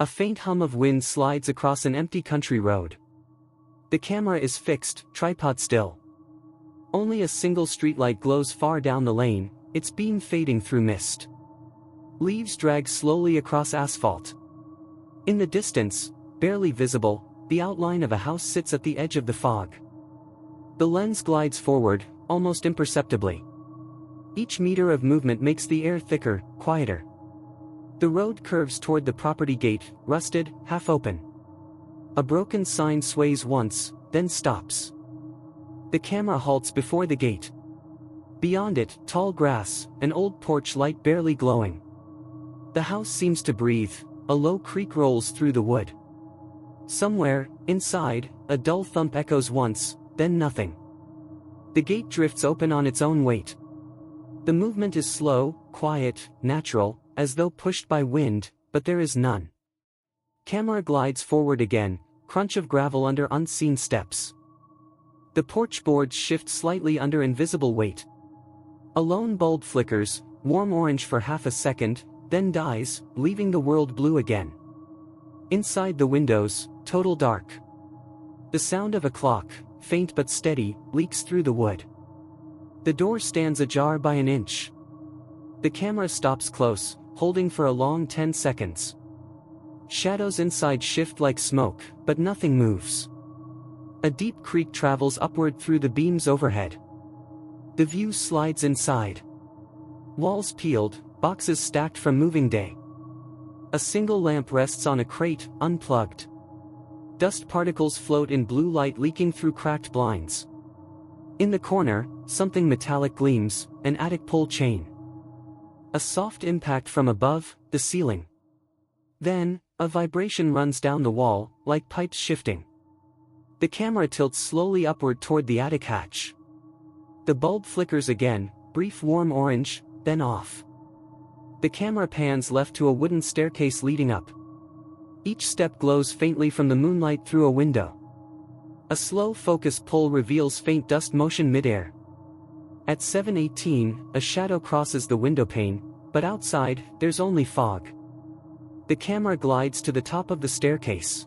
A faint hum of wind slides across an empty country road. The camera is fixed, tripod still. Only a single streetlight glows far down the lane, its beam fading through mist. Leaves drag slowly across asphalt. In the distance, barely visible, the outline of a house sits at the edge of the fog. The lens glides forward, almost imperceptibly. Each meter of movement makes the air thicker, quieter. The road curves toward the property gate, rusted, half open. A broken sign sways once, then stops. The camera halts before the gate. Beyond it, tall grass, an old porch light barely glowing. The house seems to breathe, a low creak rolls through the wood. Somewhere, inside, a dull thump echoes once, then nothing. The gate drifts open on its own weight. The movement is slow, quiet, natural, as though pushed by wind, but there is none. Camera glides forward again, crunch of gravel under unseen steps. The porch boards shift slightly under invisible weight. A lone bulb flickers, warm orange for half a second, then dies, leaving the world blue again. Inside the windows, total dark. The sound of a clock, faint but steady, leaks through the wood. The door stands ajar by an inch. The camera stops close, holding for a long 10 seconds. Shadows inside shift like smoke, but nothing moves. A deep creak travels upward through the beams overhead. The view slides inside. Walls peeled, boxes stacked from moving day. A single lamp rests on a crate, unplugged. Dust particles float in blue light leaking through cracked blinds. In the corner, something metallic gleams, an attic pull chain. A soft impact from above, the ceiling. Then, a vibration runs down the wall, like pipes shifting. The camera tilts slowly upward toward the attic hatch. The bulb flickers again, brief warm orange, then off. The camera pans left to a wooden staircase leading up. Each step glows faintly from the moonlight through a window. A slow focus pull reveals faint dust motion midair. At 7:18, a shadow crosses the window pane, but outside, there's only fog. The camera glides to the top of the staircase.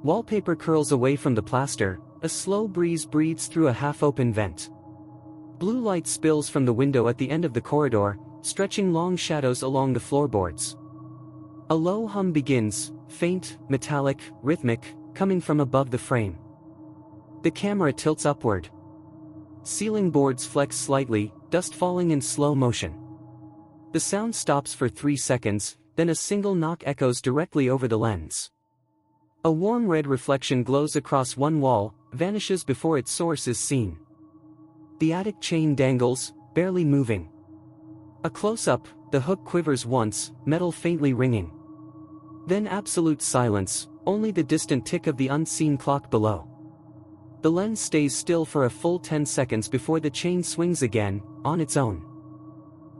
Wallpaper curls away from the plaster, a slow breeze breathes through a half-open vent. Blue light spills from the window at the end of the corridor, stretching long shadows along the floorboards. A low hum begins, faint, metallic, rhythmic, coming from above the frame. The camera tilts upward. Ceiling boards flex slightly, dust falling in slow motion. The sound stops for 3 seconds, then a single knock echoes directly over the lens. A warm red reflection glows across one wall, vanishes before its source is seen. The attic chain dangles, barely moving. A close-up, the hook quivers once, metal faintly ringing. Then absolute silence, only the distant tick of the unseen clock below. The lens stays still for a full 10 seconds before the chain swings again, on its own.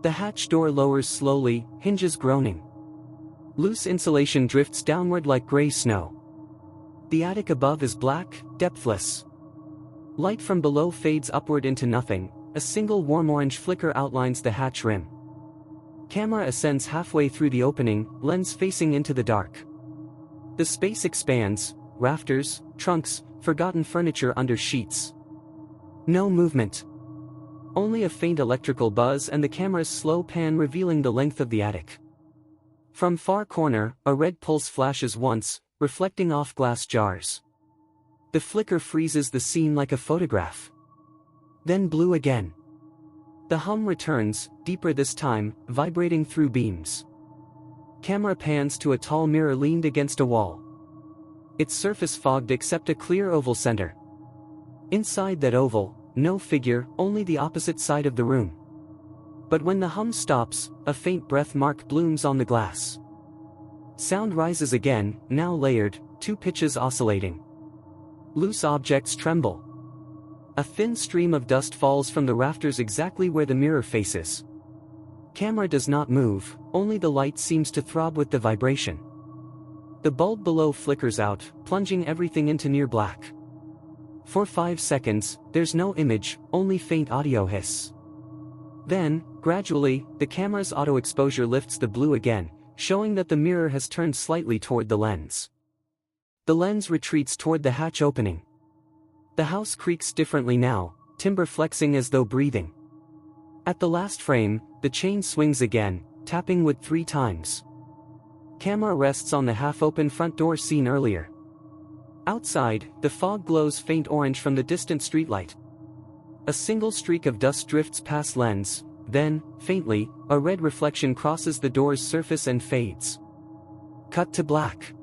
The hatch door lowers slowly, hinges groaning. Loose insulation drifts downward like gray snow. The attic above is black, depthless. Light from below fades upward into nothing, a single warm orange flicker outlines the hatch rim. Camera ascends halfway through the opening, lens facing into the dark. The space expands, rafters, trunks, forgotten furniture under sheets. No movement. Only a faint electrical buzz and the camera's slow pan revealing the length of the attic. From far corner, a red pulse flashes once, reflecting off glass jars. The flicker freezes the scene like a photograph. Then blue again. The hum returns, deeper this time, vibrating through beams. Camera pans to a tall mirror leaned against a wall. Its surface fogged except a clear oval center. Inside that oval, no figure, only the opposite side of the room. But when the hum stops, a faint breath mark blooms on the glass. Sound rises again, now layered, 2 pitches oscillating. Loose objects tremble. A thin stream of dust falls from the rafters exactly where the mirror faces. Camera does not move, only the light seems to throb with the vibration. The bulb below flickers out, plunging everything into near black. For 5 seconds, there's no image, only faint audio hiss. Then, gradually, the camera's auto exposure lifts the blue again, showing that the mirror has turned slightly toward the lens. The lens retreats toward the hatch opening. The house creaks differently now, timber flexing as though breathing. At the last frame, the chain swings again, tapping wood 3 times. Camera rests on the half-open front door seen earlier. Outside, the fog glows faint orange from the distant streetlight. A single streak of dust drifts past lens, then, faintly, a red reflection crosses the door's surface and fades. Cut to black.